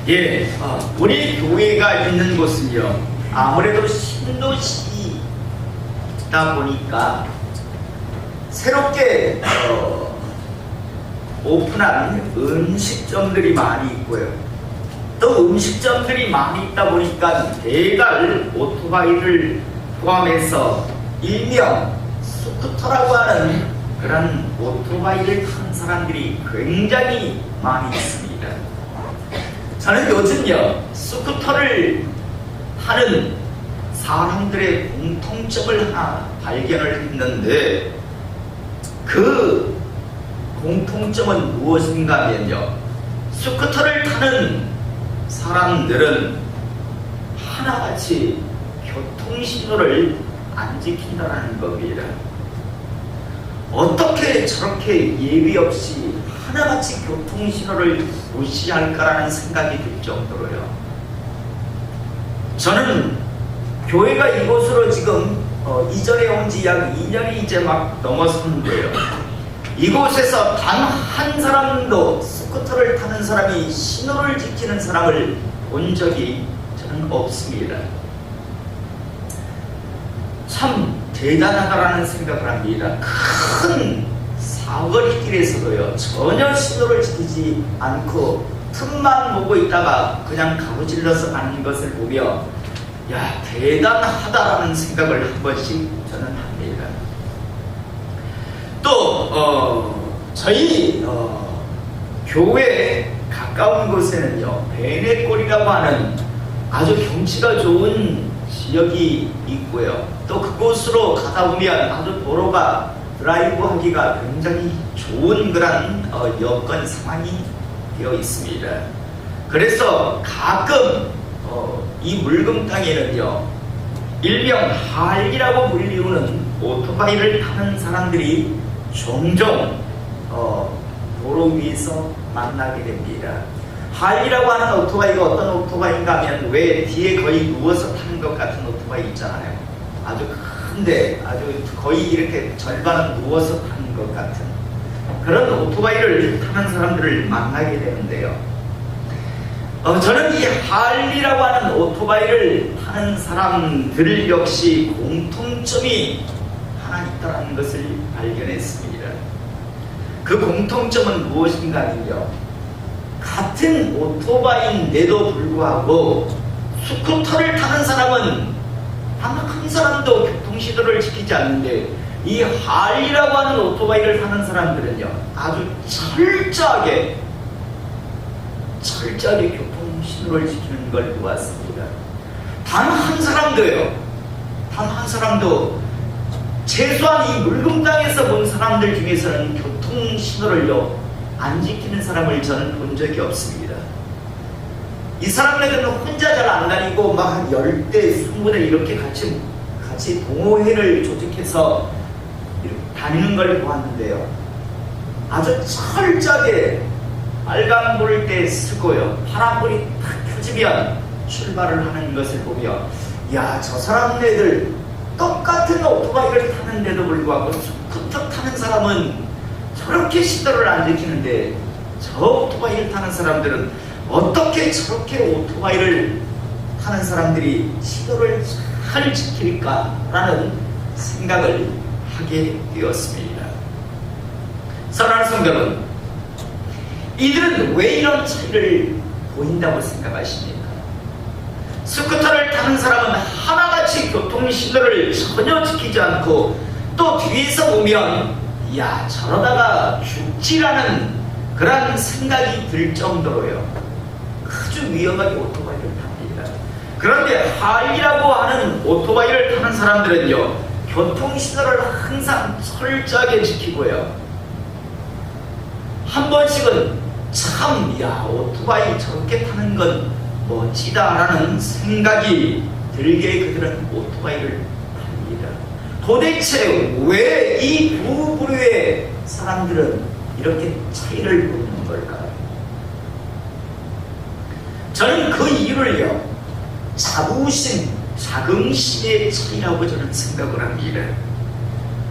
예, 우리 교회가 있는 곳은요, 아무래도 신도시다 보니까 새롭게 오픈한 음식점들이 많이 있고요. 또 음식점들이 많이 있다 보니까 배달 오토바이를 포함해서 일명 스쿠터라고 하는 그런 오토바이를 타는 사람들이 굉장히 많이 있습니다. 저는 요즘요, 스쿠터를 타는 사람들의 공통점을 하나 발견을 했는데, 그 공통점은 무엇인가 하면요, 스쿠터를 타는 사람들은 하나같이 교통신호를 안 지킨다는 겁니다. 어떻게 저렇게 예의 없이 하나같이 교통신호를 무시할까라는 생각이 들 정도로요. 저는 교회가 이곳으로 지금 이전에 온 지 약 2년이 이제 막 넘었는데요. 이곳에서 단 한 사람도 스쿠터를 타는 사람이 신호를 지키는 사람을 본 적이 저는 없습니다. 참 대단하다라는 생각을 합니다. 큰 사거리길에서도요, 전혀 신호를 지키지 않고 틈만 보고 있다가 그냥 가로질러서 가는 것을 보며, 야, 대단하다라는 생각을 한 번씩 저는 합니다. 또 저희 교회 가까운 곳에는요, 베네골이라고 하는 아주 경치가 좋은 지역이 있고요. 또 그곳으로 가다 보면 아주 도로가 드라이브 하기가 굉장히 좋은 그런 여건 상황이 되어 있습니다. 그래서 가끔 이 물금 땅에는요, 일명 할리라고 불리우는 오토바이를 타는 사람들이 종종 도로 위에서 만나게 됩니다. 할리라고 하는 오토바이가 어떤 오토바이인가 하면, 왜 뒤에 거의 누워서 타는 것 같은 오토바이 있잖아요. 아주 큰데 아주 거의 이렇게 절반은 누워서 타는 것 같은 그런 오토바이를 타는 사람들을 만나게 되는데요. 저는 이 할리라고 하는 오토바이를 타는 사람들 역시 공통점이 하나 있다는 것을 발견했습니다. 그 공통점은 무엇인가 하면요, 같은 오토바이인데도 불구하고 스쿠터를 타는 사람은 단 한 사람도 교통시도를 지키지 않는데, 이 할리라고 하는 오토바이를 타는 사람들은요, 아주 철저하게 교통신호를 지키는 걸 보았습니다. 단 한 사람도요, 단 한 사람도, 최소한 이 물금 땅에서 본 사람들 중에서는 교통신호를요 안 지키는 사람을 저는 본 적이 없습니다. 이 사람들은 혼자 잘 안 다니고 막 한 10대, 20대 이렇게 같이 동호회를 조직해서 다니는 걸 보았는데요, 아주 철저하게 빨간불 때 쓰고요, 파란불이 탁 켜지면 출발을 하는 것을 보며, 야, 저 사람네들 똑같은 오토바이를 타는데도 불구하고 스쿠터 타는 사람은 저렇게 시도를 안 지키는데, 저 오토바이를 타는 사람들은 어떻게 저렇게 오토바이를 타는 사람들이 시도를 잘 지킬까라는 생각을 하게 되었습니다. 사랑하는 성도 여러분, 이들은 왜 이런 차이를 보인다고 생각하십니까? 스쿠터를 타는 사람은 하나같이 교통신호를 전혀 지키지 않고, 또 뒤에서 보면 야, 저러다가 죽지라는 그런 생각이 들 정도로요, 아주 위험하게 오토바이를 탑니다. 그런데 할리라고 하는 오토바이를 타는 사람들은요, 교통신호를 항상 철저하게 지키고요, 한 번씩은 참, 야, 오토바이 저렇게 타는 건 멋지다라는 생각이 들게 그들은 오토바이를 탑니다. 도대체 왜 이 두 부류의 사람들은 이렇게 차이를 보이는 걸까요? 저는 그 이유를요, 자긍심의 차이라고 저는 생각을 합니다.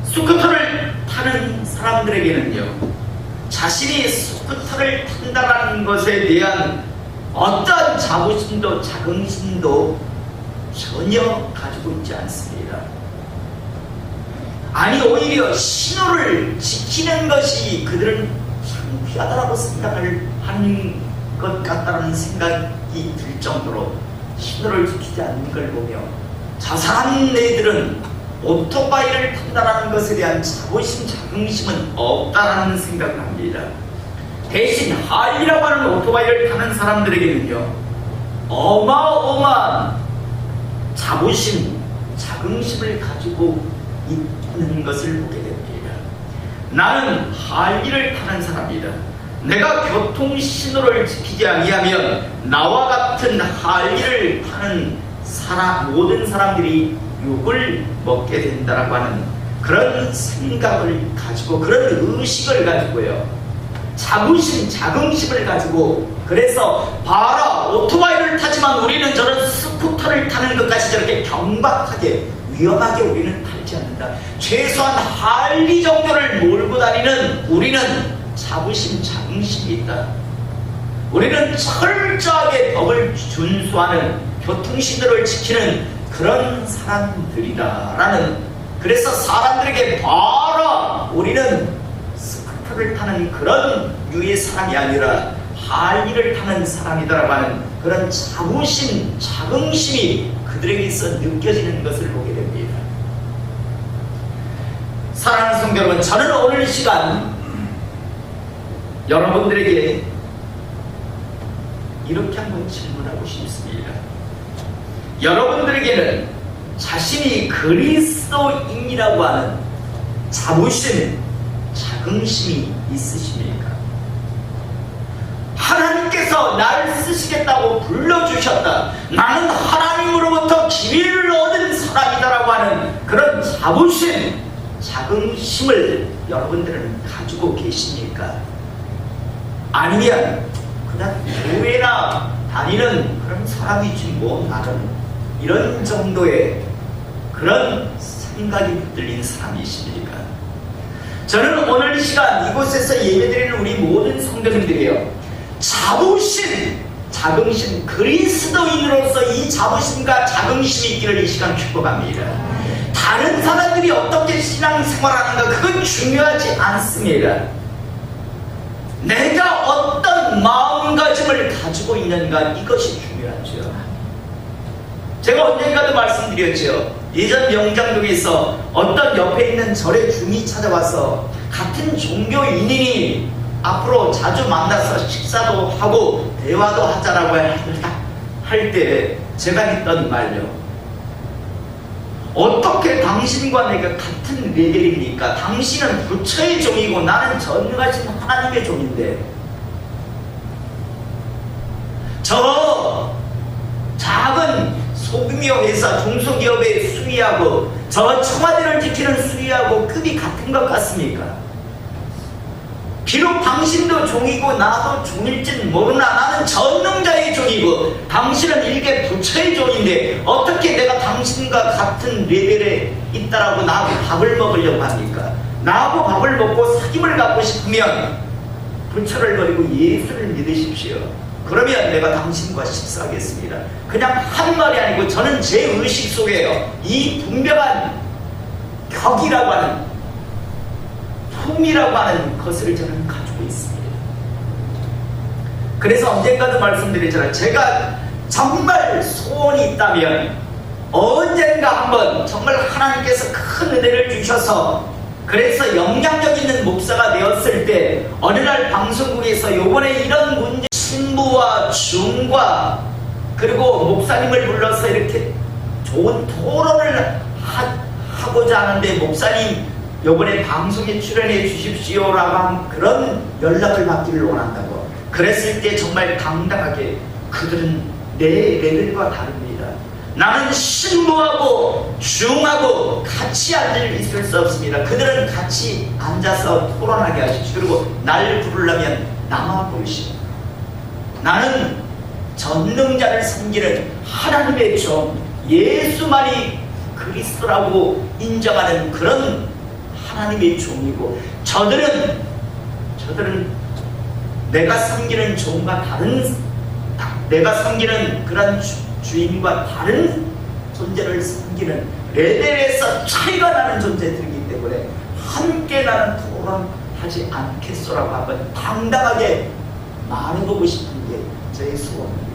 스쿠터를 타는 사람들에게는요, 자신이 스쿠터를 탄다는 것에 대한 어떤 자부심도 자긍심도 전혀 가지고 있지 않습니다. 아니 오히려 신호를 지키는 것이 그들은 참 귀하다라고 생각을 하는 것 같다는 생각이 들 정도로 신호를 지키지 않는 걸 보며 자살한 애들은 오토바이를 탄다라는 것에 대한 자부심, 자긍심은 없다라는 생각을 합니다. 대신 할리라고 하는 오토바이를 타는 사람들에게는요 어마어마한 자부심, 자긍심을 가지고 있는 것을 보게 됩니다. 나는 할리를 타는 사람이다. 내가 교통신호를 지키지 아니하면 나와 같은 할리를 타는 모든 사람들이 욕을 먹게 된다라고 하는 그런 생각을 가지고, 그런 의식을 가지고요, 자부심, 자긍심을 가지고, 그래서 봐라 오토바이를 타지만 우리는 저런 스쿠터를 타는 것까지 저렇게 경박하게 위험하게 우리는 타지 않는다. 최소한 할리 정도를 몰고 다니는 우리는 자부심, 자긍심이 있다. 우리는 철저하게 법을 준수하는, 교통신호를 지키는 그런 사람들이다 라는, 그래서 사람들에게 봐라 우리는 스쿠터를 타는 그런 류의 사람이 아니라 할리를 타는 사람이다라고 하는 그런 자부심, 자긍심이 그들에게 있어 느껴지는 것을 보게 됩니다. 사랑하는 성도 여러분, 저는 오늘 이 시간 여러분들에게 이렇게 한번 질문하고 싶습니다. 여러분들에게는 자신이 그리스도인이라고 하는 자부심, 자긍심이 있으십니까? 하나님께서 나를 쓰시겠다고 불러주셨다. 나는 하나님으로부터 기회를 얻은 사람이다라고 하는 그런 자부심, 자긍심을 여러분들은 가지고 계십니까? 아니면 그냥 교회나 다니는 그런 사람이지 뭐 나는 이런 정도의 그런 생각이 붙들린 사람이십니까? 저는 오늘 이 시간 이곳에서 예배드리는 우리 모든 성도님들이요, 자부심, 자긍심, 그리스도인으로서 이 자부심과 자긍심이 있기를 이 시간 축복합니다. 다른 사람들이 어떻게 신앙생활하는가 그건 중요하지 않습니다. 내가 어떤 마음가짐을 가지고 있는가 이것이 중요하죠. 제가 언젠가도 말씀드렸죠. 예전 영장동에서 어떤 옆에 있는 절의 중이 찾아와서 같은 종교인인이 앞으로 자주 만나서 식사도 하고 대화도 하자라고 할 때 제가 했던 말요, 어떻게 당신과 내가 같은 레벨입니까? 당신은 부처의 종이고 나는 전능하신 하나님의 종인데, 저 작은 소규모 회사, 중소기업의 수위하고 저 청와대를 지키는 수위하고 급이 같은 것 같습니까? 비록 당신도 종이고 나도 종일진 모르나 나는 전능자의 종이고 당신은 일개 부처의 종인데 어떻게 내가 당신과 같은 레벨에 있다라고 나하고 밥을 먹으려고 합니까? 나하고 밥을 먹고 사귐을 갖고 싶으면 부처를 버리고 예수를 믿으십시오. 그러면 내가 당신과 식사하겠습니다. 그냥 한 말이 아니고 저는 제 의식 속에요, 이 분명한 격이라고 하는, 품이라고 하는 것을 저는 가지고 있습니다. 그래서 언젠가도 말씀드렸잖아요. 제가 정말 소원이 있다면 언젠가 한번 정말 하나님께서 큰 은혜를 주셔서 그래서 영향력 있는 목사가 되었을 때 어느 날 방송국에서 요번에 이런 문제, 신부와 중과 그리고 목사님을 불러서 이렇게 좋은 토론을 하고자 하는데 목사님 요번에 방송에 출연해 주십시오라고 한 그런 연락을 받기를 원한다고. 그랬을 때 정말 당당하게 그들은 내 레벨과 다릅니다. 나는 신부하고 중하고 같이 앉을 있을 수 없습니다. 그들은 같이 앉아서 토론하게 하십시오. 그리고 날 부르려면 나만 부르시오. 나는 전능자를 섬기는 하나님의 종, 예수만이 그리스도라고 인정하는 그런 하나님의 종이고, 저들은 내가 섬기는 종과 내가 섬기는 그런 주인과 다른 존재를 섬기는 레벨에서 차이가 나는 존재들이기 때문에 함께 나는 토론하지 않겠소라고 한번 당당하게 말해보고 싶은 게 저의 소원입니다.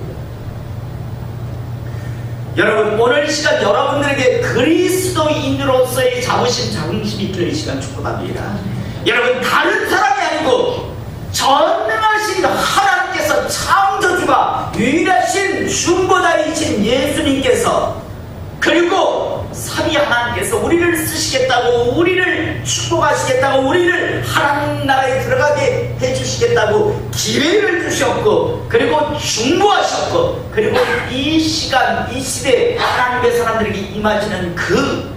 여러분, 오늘 시간 여러분들에게 그리스도인으로서의 자부심, 자긍심이 있길 이 시간 축복합니다. 여러분, 다른 사람이 아니고 전능하신 하나님께서, 창조주가 유일하신 중보자이신 예수님께서, 그리고 삼위 하나님께서 우리를 쓰시겠다고, 우리를 축복하시겠다고, 우리를 하나님 나라에 들어가게 해주시겠다고 기회를 주셨고, 그리고 중보하셨고, 그리고 이 시간, 이 시대에 하나님의 사람들에게 임하시는 그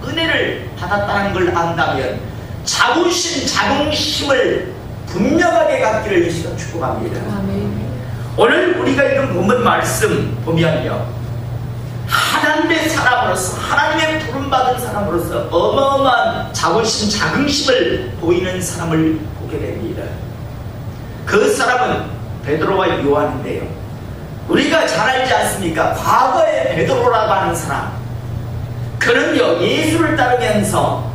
은혜를 받았다는 걸 안다면 자부심, 자긍심을 분명하게 갖기를 이 시간 축복합니다. 아멘. 오늘 우리가 읽은 본문 말씀 보면요, 하나님의 사람으로서, 하나님의 부름받은 사람으로서 어마어마한 자부심, 자긍심을 보이는 사람을 보게 됩니다. 그 사람은 베드로와 요한인데요, 우리가 잘 알지 않습니까? 과거의 베드로라고 하는 사람, 그는요 예수를 따르면서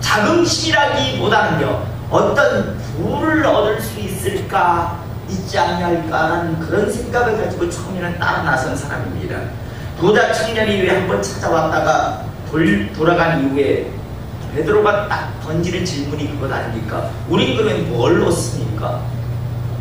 자긍심이라기보다는요 어떤 부를 얻을 수 있을까, 있지 않냐라는 그런 생각을 가지고 처음에는 따라 나선 사람입니다. 부자 청년이 왜 한번 찾아왔다가 돌아간 이후에 베드로가 딱 던지는 질문이 그것 아닙니까? 우린 그러면 뭘 얻습니까?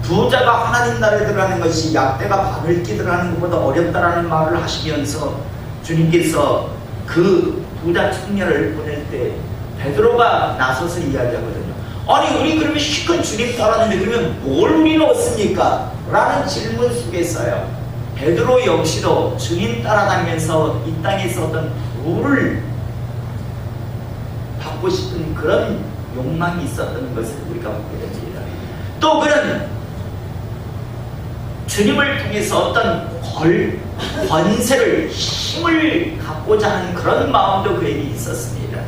부자가 하나님 나라에 들어가는 것이 약대가 바늘기 들어가는 것보다 어렵다라는 말을 하시면서 주님께서 그 부자 청년을 보낼 때 베드로가 나서서 이야기하거든요. 아니, 우리 그러면 시큰 주님 따랐는데 그러면 뭘 우리는 얻습니까? 라는 질문 속에서요, 베드로 역시도 주님 따라다니면서 이 땅에서 어떤 부를 받고 싶은 그런 욕망이 있었던 것을 우리가 보게 됩니다. 또 그는 주님을 통해서 어떤 권세를, 힘을 갖고자 하는 그런 마음도 그에게 있었습니다.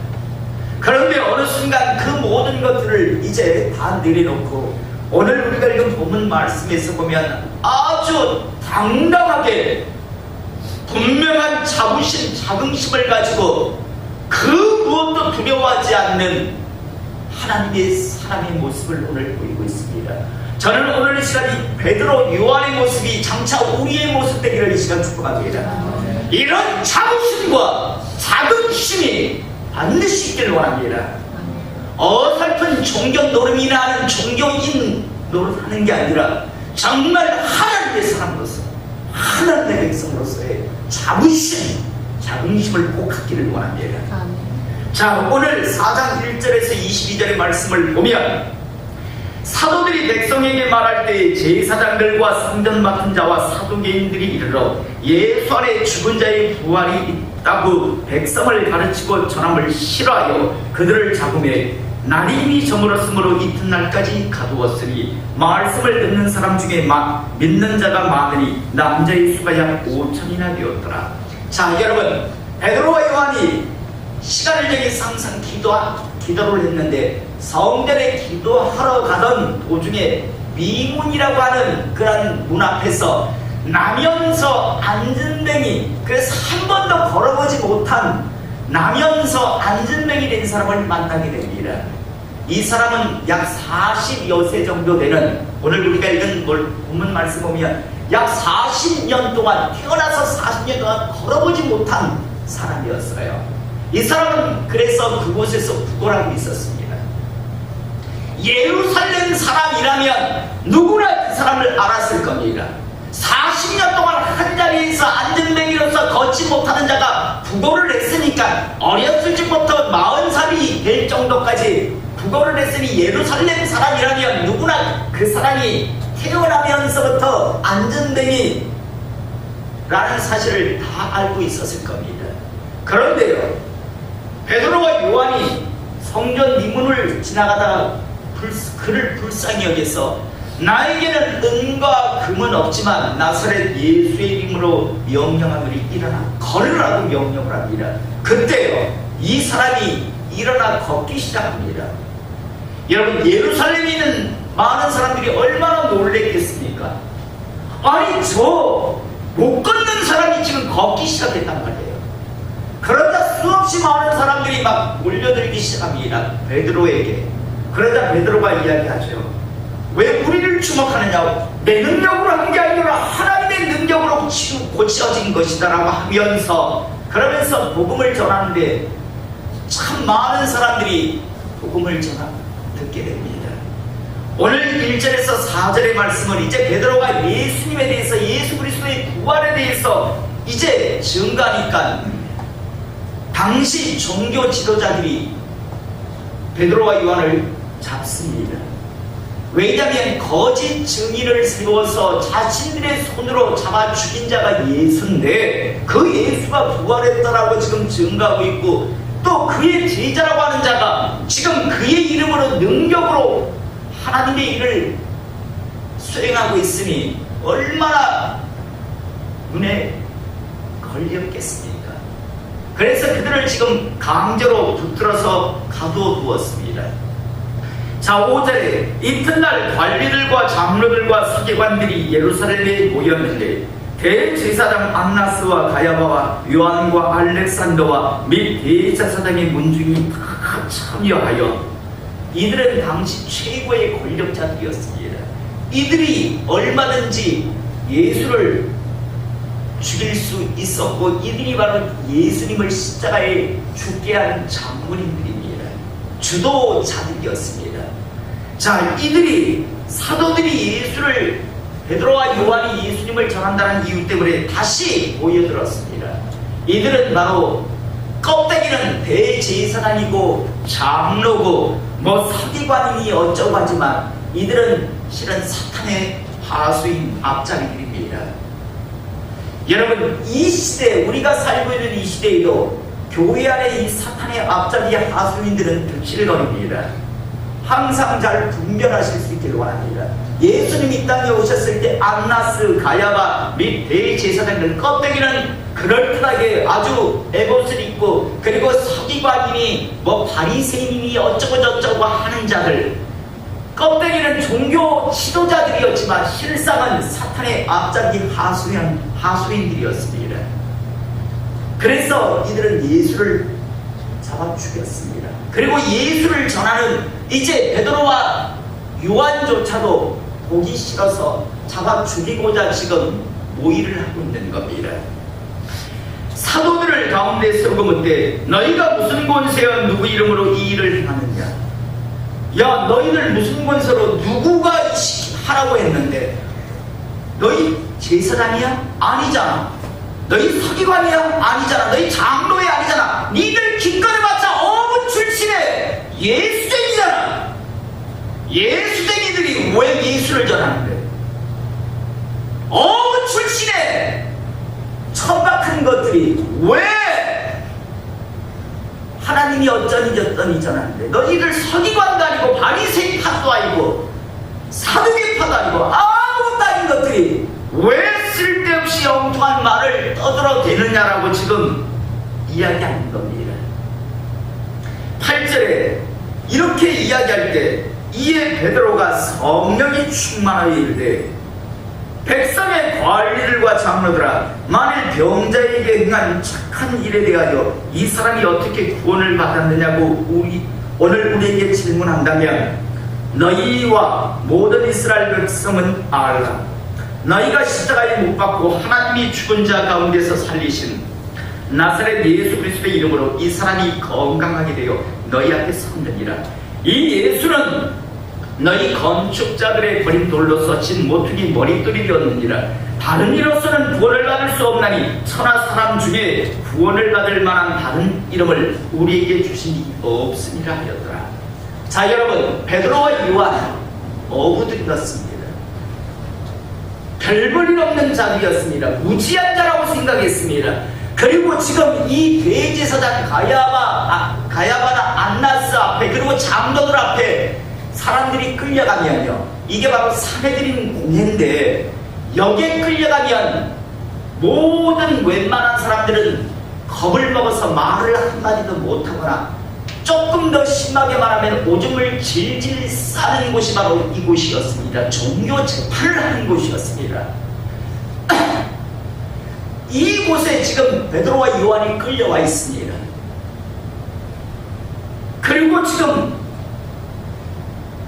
그런데 어느 순간 그 모든 것들을 이제 다 내려놓고 오늘 우리가 읽은 본문 말씀에서 보면 아주 당당하게 분명한 자부심, 자긍심을 가지고 그 무엇도 두려워하지 않는 하나님의 사람의 모습을 오늘 보이고 있습니다. 저는 오늘 이 시간 이 베드로, 요한의 모습이 장차 우리의 모습 되기를 이 시간 축복합니다. 이런 자부심과 자긍심이 반드시 있기를 원합니다. 어설픈 종교 노름이나 하는 종교인 노릇하는 게 아니라 정말 하나님의 사람으로서, 하나님의 백성으로서의 자부심, 자긍심을 꼭 갖기를 원합니다. 자, 오늘 4장 1절에서 22절의 말씀을 보면 사도들이 백성에게 말할 때 제사장들과 상전 맡은 자와 사두개인들이 이르러 예수 안에 죽은 자의 부활이 있다고 백성을 가르치고 전함을 싫어하여 그들을 잡음에 날이 이미 저물었으므로 이튿날까지 가두었으니 말씀을 듣는 사람 중에 믿는 자가 많으니 남자의 수가 약 5천이나 되었더라. 자, 여러분, 베드로와 요한이 시간을 정해서 항상 기도를 했는데 성전에 기도하러 가던 도중에 미문이라고 하는 그런 문 앞에서 나면서 안진뱅이, 그래서 한 번도 걸어보지 못한 나면서 안진뱅이 된 사람을 만나게 됩니다. 이 사람은 약 40여 세 정도 되는, 오늘 우리가 읽은 본문 말씀 보면 약 40년 동안, 태어나서 40년 동안 걸어보지 못한 사람이었어요. 이 사람은 그래서 그곳에서 구걸하고 있었습니다. 예루살렘 사람이라면 누구나 그 사람을 알았을 겁니다. 40년 동안 한 자리에서 안진뱅이로서 걷지 못하는 자가 구걸을 했으니까 어렸을 적부터 40살이 될 정도까지 구걸을 했으니 예루살렘 사람이라면 누구나 그 사람이 태어나면서부터 안진뱅이라는 사실을 다 알고 있었을 겁니다. 그런데요, 베드로와 요한이 성전 미문을 지나가다가 그를 불쌍히 여겨서 나에게는 은과 금은 없지만 나사렛 예수의 이름으로 명령하노니 일어나 걸으라고 명령을 합니다. 그때요, 이 사람이 일어나 걷기 시작합니다. 여러분, 예루살렘에 있는 많은 사람들이 얼마나 놀랬겠습니까? 아니 저 못 걷는 사람이 지금 걷기 시작했단 말이에요. 그러자 수없이 많은 사람들이 막 몰려들기 시작합니다. 베드로에게. 그러자 베드로가 이야기하죠. 왜 우리를 주목하느냐고. 내 능력으로 한 게 아니라 하나님의 능력으로 고쳐진 것이다 라고 하면서, 그러면서 복음을 전하는데 참 많은 사람들이 복음을 듣게 됩니다. 오늘 1절에서 4절의 말씀은 이제 베드로가 예수님에 대해서, 예수 그리스도의 부활에 대해서 이제 증가하니까 당시 종교 지도자들이 베드로와 요한을 잡습니다. 왜냐하면 거짓 증인을 세워서 자신들의 손으로 잡아 죽인 자가 예수인데, 그 예수가 부활했다라고 지금 증가하고 있고, 또 그의 제자라고 하는 자가 지금 그의 이름으로 능력으로 하나님의 일을 수행하고 있으니 얼마나 눈에 걸렸겠습니까? 그래서 그들을 지금 강제로 붙들어서 가두어 두었습니다. 자, 5절에 이튿날 관리들과 장로들과 서기관들이 예루살렘에 모였는데 대제사장 안나스와 가야바와 요한과 알렉산더와 및 대제사장의 문중이 다 참여하여, 이들은 당시 최고의 권력자들이었습니다. 이들이 얼마든지 예수를 죽일 수 있었고, 이들이 바로 예수님을 십자가에 죽게 한 장군인들입니다. 주도자들이었습니다. 자, 이들이, 사도들이 예수를, 베드로와 요한이 예수님을 전한다는 이유 때문에 다시 모여들었습니다. 이들은 바로 껍데기는 대제사장이고 장로고 뭐 서기관이니 어쩌고 하지만 이들은 실은 사탄의 하수인 앞자리들입니다. 여러분, 이 시대, 우리가 살고 있는 이 시대에도 교회 안에 이 사탄의 앞자리의 하수인들은 득실거립니다. 항상 잘 분별하실 수 있기를 원합니다. 예수님이 이 땅에 오셨을 때 안나스, 가야바 및 대제사장들, 껍데기는 그럴듯하게 아주 에봇을 입고, 그리고 서기관이니 뭐 바리새인이니 어쩌고 저쩌고 하는 자들, 껍데기는 종교 지도자들이었지만 실상은 사탄의 앞자리 하수인들이었습니다. 그래서 이들은 예수를 잡아 죽였습니다. 그리고 예수를 전하는 이제 베드로와 요한조차도 보기 싫어서 잡아 죽이고자 지금 모의를 하고 있는 겁니다. 사도들을 가운데 세우고 묻되 너희가 무슨 권세와 누구 이름으로 이 일을 행하느냐. 야, 너희들 무슨 권세로 누구가 하라고 했는데? 너희 제사장이야? 아니잖아. 너희 서기관이야? 아니잖아. 너희 장로회 아니잖아. 니들 기껏해봤자 어부 출신의 예수쟁이잖아. 예수쟁이들이 왜 예수를 전하는데? 어부 출신의 천박한 것들이 왜 하나님이 어쩌니 저쩌니 전하는데? 너희들 서기관도 아니고 바리새인 파도 아니고 사두개파도 아니고 아무것도 아닌 것들이 왜 쓸데없이 엉뚱한 말을 떠들어대느냐라고 지금 이야기하는 겁니다. 8절에 이렇게 이야기할 때 이에 베드로가 성령이 충만하여 이르되 백성의 관리들과 장로들아, 만일 병자에게 행한 착한 일에 대하여 이 사람이 어떻게 구원을 받았느냐고 오늘 우리에게 질문한다면 너희와 모든 이스라엘 백성은 알라. 너희가 십자가에 못 박고 하나님이 죽은 자 가운데서 살리신 나사렛 예수 그리스도의 이름으로 이 사람이 건강하게 되어 너희 앞에 선느니라. 이 예수는 너희 건축자들의 버린 돌로서 진 모퉁이 머릿돌이 되었느니라. 다른 이로서는 구원을 받을 수 없나니 천하 사람 중에 구원을 받을 만한 다른 이름을 우리에게 주시니 없으니라 하였더라. 자, 여러분, 베드로와 요한 어부들이었습니다. 별볼일 없는 자들이었습니다. 무지한 자라고 생각했습니다. 그리고 지금 이 대제사장 가야바나 안나스 앞에, 그리고 장로들 앞에 사람들이 끌려가면요, 이게 바로 사내들인 공회인데, 여기에 끌려가면 모든 웬만한 사람들은 겁을 먹어서 말을 한마디도 못하거나 조금 더 심하게 말하면 오줌을 질질 싸는 곳이 바로 이곳이었습니다. 종교 재판을 하는 곳이었습니다. 이곳에 지금 베드로와 요한이 끌려와 있습니다. 그리고 지금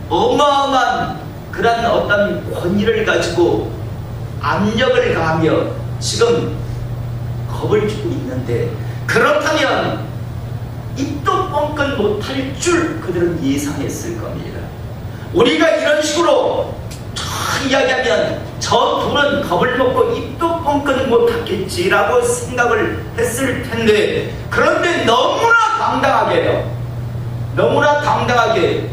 어마어마한 그런 어떤 권위를 가지고 압력을 가하며 지금 겁을 주고 있는데, 그렇다면 입도 뻥끗 못할 줄 그들은 예상했을 겁니다. 우리가 이런 식으로 이야기하면 저 둘은 겁을 먹고 입도 뻥끗 못하겠지라고 생각을 했을 텐데, 그런데 너무나 당당하게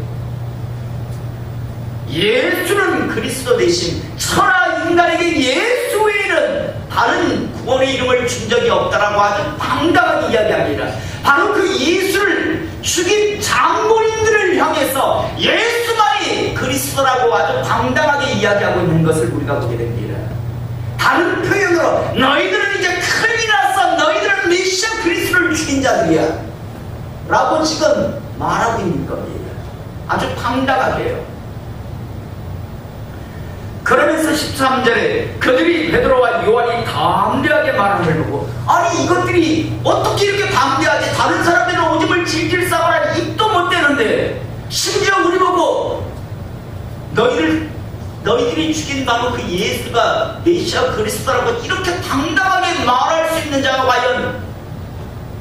예수는 그리스도 되신 천하 인간에게 예수 외에는 다른 구원의 이름을 준 적이 없다라고 아주 당당하게 이야기합니다. 바로 그 예수를 죽인 장본인들을 향해서 예수만이 그리스도라고 아주 당당하게 이야기하고 있는 것을 우리가 보게 됩니다. 다른 표현으로 너희들은 이제 큰일 났어, 너희들은 메시아 그리스도를 죽인 자들이야 라고 지금 말하고 있는 겁니다. 아주 당당하게요. 그러면서 13절에 그들이 베드로와 요한이 담대하게 말함을 보고, 아니 이것들이 어떻게 이렇게 담대하지? 다른 사람들은 오줌을 질질 싸거나 입도 못 대는데 심지어 우리 보고 너희들이 죽인 바로 그 예수가 메시아 그리스도라고 이렇게 당당하게 말할 수 있는 자가 과연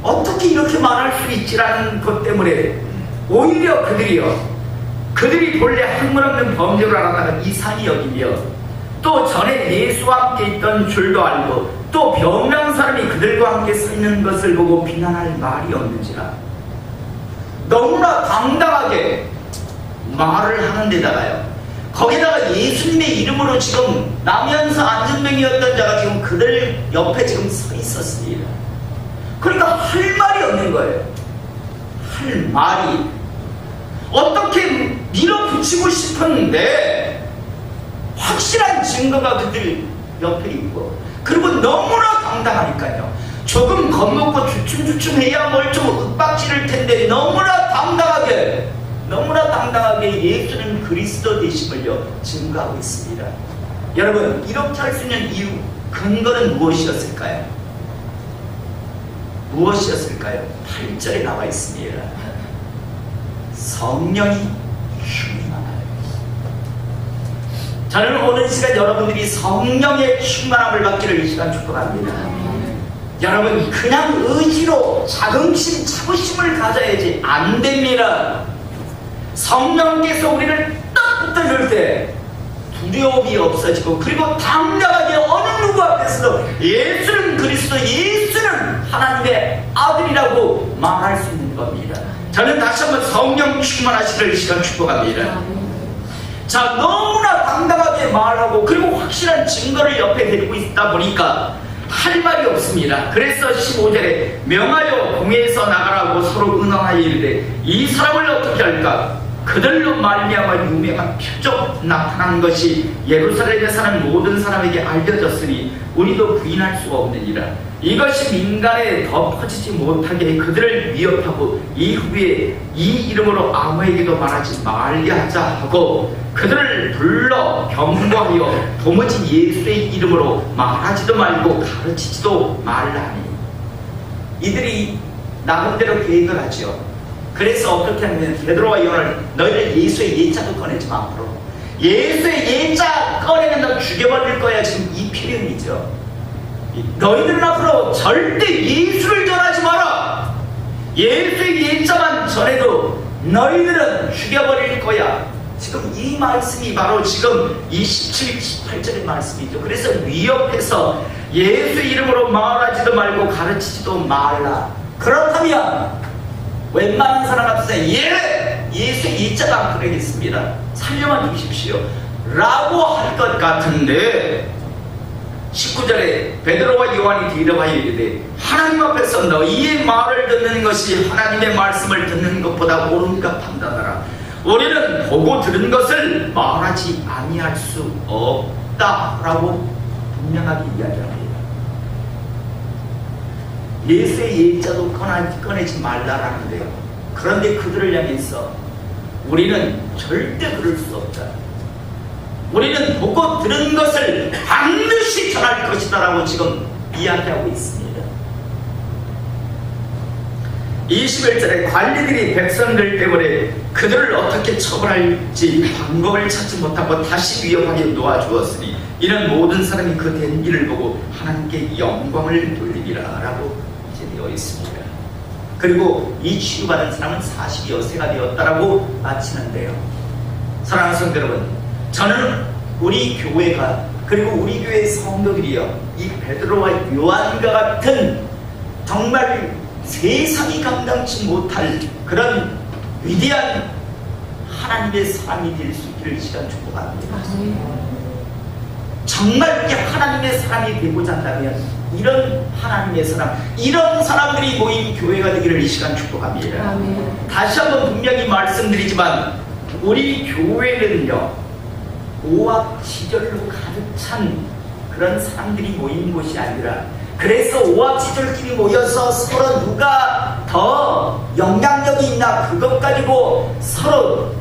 어떻게 이렇게 말할 수 있지라는 것 때문에 오히려 그들이 본래 학문 없는 범죄를 알았다가 이상히 여기며, 또 전에 예수와 함께 있던 줄도 알고 또 병난 사람이 그들과 함께 서 있는 것을 보고 비난할 말이 없는지라. 너무나 당당하게 말을 하는 데다가요, 거기다가 예수님의 이름으로 지금 나면서 안전병이었던 자가 지금 그들 옆에 지금 서 있었습니다. 그러니까 할 말이 없는 거예요. 할 말이. 어떻게 밀어붙이고 싶었는데 확실한 증거가 그들 옆에 있고, 그리고 너무나 당당하니까요. 조금 겁먹고 주춤주춤해야 뭘 좀 윽박지를 텐데 너무나 당당하게 예수는 그리스도 되심을요 증거하고 있습니다. 여러분, 이렇게 할 수 있는 이유, 근거는 무엇이었을까요? 8절에 나와 있습니다. 성령이 충만하여. 저는 오늘 시간 여러분들이 성령의 충만함을 받기를 이 시간 축복합니다. 여러분, 그냥 의지로 자부심을 가져야지 안 됩니다. 성령께서 우리를 딱 붙들을 때 두려움이 없어지고, 그리고 당당하게 어느 누구 앞에서도 예수는 그리스도, 예수는 하나님의 아들이라고 말할 수 있는 겁니다. 저는 다시 한번 성령 충만하시기를 이 시간 축복합니다. 자, 너무나 당당하게 말하고 그리고 확실한 증거를 옆에 데리고 있다 보니까 할 말이 없습니다. 그래서 15절에 명하여 공회에서 나가라고 서로 의논하여 이르되, 이 사람을 어떻게 할까? 그들로 말미암아 유명한 표적 나타난 것이 예루살렘에 사는 모든 사람에게 알려졌으니 우리도 부인할 수가 없느니라. 이것이 민간에 더 퍼지지 못하게 그들을 위협하고 이후에 이 이름으로 아무에게도 말하지 말게 하자 하고 그들을 불러 경고하여 도무지 예수의 이름으로 말하지도 말고 가르치지도 말라니. 이들이 나름대로 계획을 하죠. 그래서 어떻게 하면 베드로와 요한을, 너희들 예수의 예자도 꺼내지 마. 앞으로 예수의 예자 꺼내면 너 죽여버릴 거야. 지금 이 표현이죠. 너희들은 앞으로 절대 예수를 전하지 마라. 예수의 예자만 전해도 너희들은 죽여버릴 거야. 지금 이 말씀이 바로 지금 27, 28절의 말씀이죠. 그래서 위협해서 예수 이름으로 말하지도 말고 가르치지도 말라. 그렇다면 웬만한 사람 같으세요. 예수의 예자가 안 그러겠습니다. 살려만 주십시오 라고 할 것 같은데, 19절에 베드로와 요한이 대답하여 이르되, 하나님 앞에서 너희의 말을 듣는 것이 하나님의 말씀을 듣는 것보다 옳은가 판단하라. 우리는 보고 들은 것을 말하지 아니할 수 없다라고 분명하게 이야기합니다. 예수의 예자도 꺼내지 말라라는데요. 그런데 그들을 향해서 우리는 절대 그럴 수 없다. 우리는 보고 들은 것을 반드시 전할 것이다 라고 지금 이야기하고 있습니다. 21절에 관리들이 백성들 때문에 그들을 어떻게 처벌할지 방법을 찾지 못하고 다시 위협하게 놓아주었으니 이는 모든 사람이 그 된 일을 보고 하나님께 영광을 돌리리라 라고 이제 되어 있습니다. 그리고 이 치유받은 사람은 40여 세가 되었다라고 마치는데요. 사랑하는 성도 여러분, 저는 우리 교회가 그리고 우리 교회 성도들이요, 이 베드로와 요한과 같은 정말 세상이 감당치 못할 그런 위대한 하나님의 사람이 될 수 있기를 시간 축복합니다. 정말 우리 하나님의 사람이 되고자 한다면 이런 하나님의 사람, 이런 사람들이 모인 교회가 되기를 이 시간 축복합니다. 다시 한번 분명히 말씀드리지만 우리 교회는요, 오합지졸로 가득 찬 그런 사람들이 모인 곳이 아니라, 그래서 오합지졸끼리 모여서 서로 누가 더 영향력이 있나 그것 가지고 서로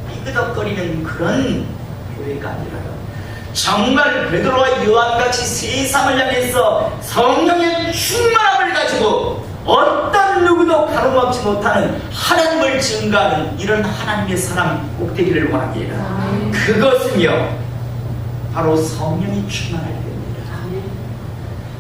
삐그덕거리는 그런 교회가 아니라 정말 베드로와 요한같이 세상을 향해서 성령의 충만함을 가지고 어떤 누구도 가로막지 못하는 하나님을 증거하는 이런 하나님의 사람 꼭 되기를 원합니다. 그것은요, 바로 성령이 충만할 때입니다.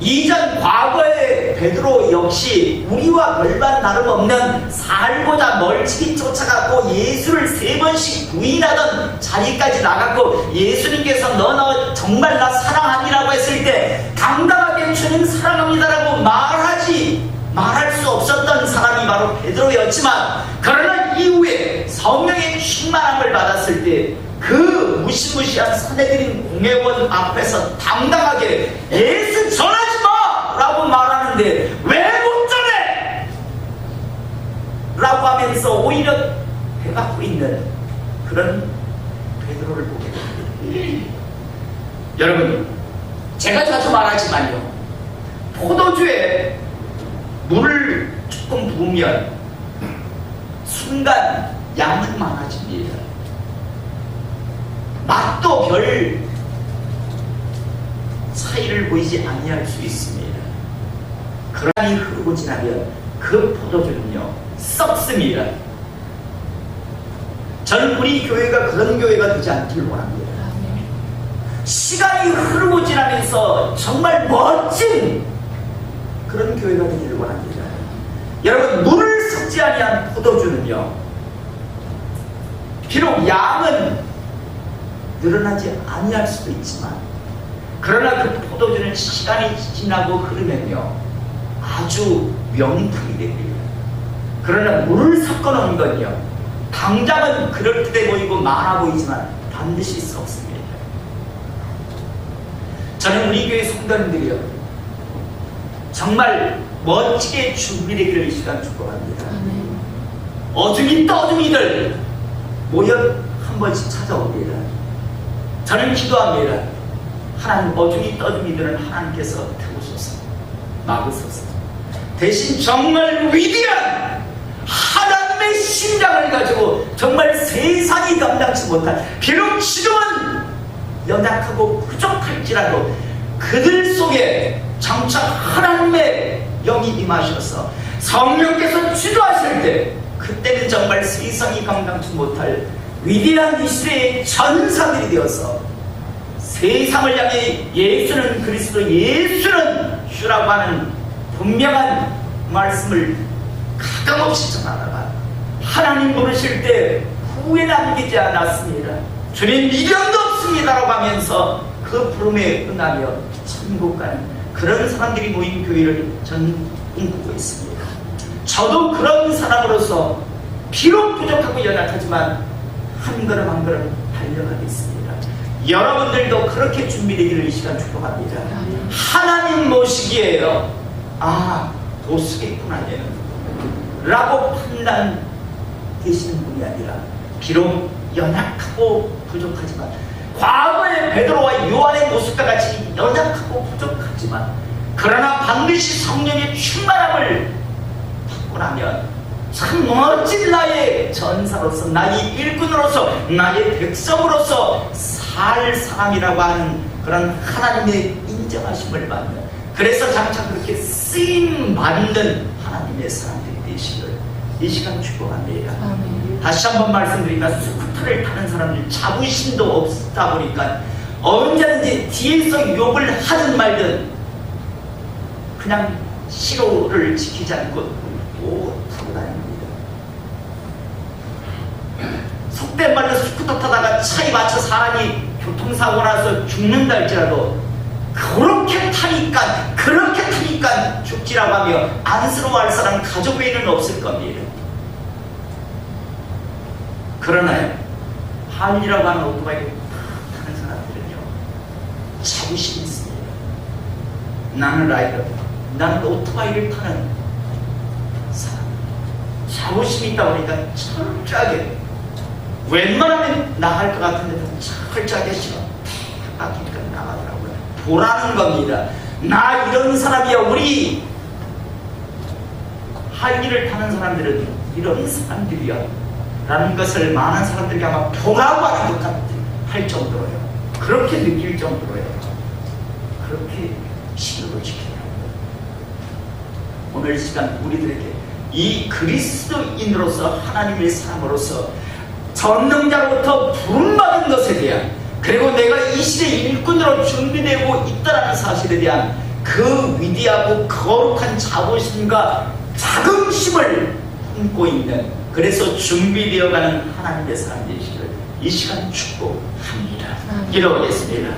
이전 과거의 베드로 역시 우리와 별반 다름없는 살고자 멀찍이 쫓아가고 예수를 3번씩 부인하던 자리까지 나갔고, 예수님께서 너 정말 나 사랑하니라고 했을 때 당당하게 주님 사랑합니다라고 말할 수 없었던 사람이 바로 베드로였지만, 그러나 이후에 성령의 충만함을 받았을 때 그 무시무시한 사내들인 공회원 앞에서 당당하게 예수 전하지 마! 라고 말하는데 왜 못 전해? 라고 하면서 오히려 배받고 있는 그런 베드로를 보게 됩니다. 여러분, 제가 자주 말하지만요, 포도주에 물을 조금 부으면 순간 양은 많아집니다. 맛도 별 차이를 보이지 아니할 수 있습니다. 그러니 흐르고 지나면 그 포도주는요, 썩습니다. 저는 우리 교회가 그런 교회가 되지 않기를 원합니다. 시간이 흐르고 지나면서 정말 멋진 그런 교회가 되기를 원합니다. 여러분, 물을 섞지 아니한 포도주는요, 비록 양은 늘어나지 아니할 수도 있지만, 그러나 그 포도주는 시간이 지나고 흐르면요, 아주 명품이 됩니다. 그러나 물을 섞어 놓은 건요, 당장은 그럴듯해 보이고 많아 보이지만 반드시 썩습니다. 저는 우리 교회 성도님들이요, 정말 멋지게 준비되기를 이 시간 축복합니다. 어중이 떠중이들 모여 한 번씩 찾아옵니다. 저는 기도합니다. 하나님, 어중이 떠중이들은 하나님께서 태우소서, 막으소서. 대신 정말 위대한 하나님의 심장을 가지고 정말 세상이 감당치 못한, 비록 지금은 연약하고 부족할지라도 그들 속에 장차 하나님의 영이 임하셔서 성령께서 주도하실 때, 그때는 정말 세상이 감당치 못할 위대한 이스라엘의 전사들이 되어서 세상을 향해 예수는 그리스도, 예수는 주라고 하는 분명한 말씀을 가감없이 전하다가 하나님 부르실 때 후회 남기지 않았습니다. 주님 미련도 없습니다라고 하면서 그 부름에 응하며 천국 가는 그런 사람들이 모인 교회를 저는 꿈꾸고 있습니다. 저도 그런 사람으로서 비록 부족하고 연약하지만 한 걸음 한 걸음 달려가겠습니다. 여러분들도 그렇게 준비되기를 이 시간 축복합니다. 하나님 모시기에요, 아, 못 쓰겠구나 얘는 라고 판단되시는 분이 아니라, 비록 연약하고 부족하지만, 과거의 베드로와 요한의 모습과 같이 연약하고 부족하지만, 그러나 반드시 성령의 충만함을 받고 나면 참 멋진 나의 전사로서, 나의 일꾼으로서, 나의 백성으로서 살 사람이라고 하는 그런 하나님의 인정하심을 받는, 그래서 장차 그렇게 쓰임 받는 하나님의 사람들이 되시길 이 시간 축복합니다. 다시 한번 말씀드리면 스쿠터를 타는 사람들 자부심도 없다 보니까 언제든지 뒤에서 욕을 하든 말든 그냥 시로를 지키지 않고 또 타고 다닙니다. 속된 말로 스쿠터 타다가 차에 맞춰 사람이 교통사고 나서 죽는다 할지라도 그렇게 타니까 죽지라고 하며 안쓰러워할 사람 가족 외에는 없을 겁니다. 그러나 할리라고 하는 오토바이 타는 사람들은요 자부심이 있습니다. 나는 라이더, 나는 오토바이를 타는 사람, 자부심이 있다 보니까 철저하게 웬만하면 나갈 것 같은데 철저하게 싫어 바뀌니까 나가더라고요. 보라는 겁니다. 나 이런 사람이야. 우리 할리를 타는 사람들은 이런 사람들이야 라는 것을 많은 사람들이 아마 보라고 하는 것 할 정도로요. 그렇게 느낄 정도로요. 그렇게 신호를 지키더라고요. 오늘 시간 우리들에게 이 그리스도인으로서 하나님의 사람으로서 전능자로부터 부름받은 것에 대한, 그리고 내가 이 시대의 일꾼으로 준비되고 있다는 사실에 대한 그 위대하고 거룩한 자부심과 자긍심을 품고 있는, 그래서 준비되어가는 하나님의 사람 되시기를 이 시간 축복합니다. 기도하겠습니다.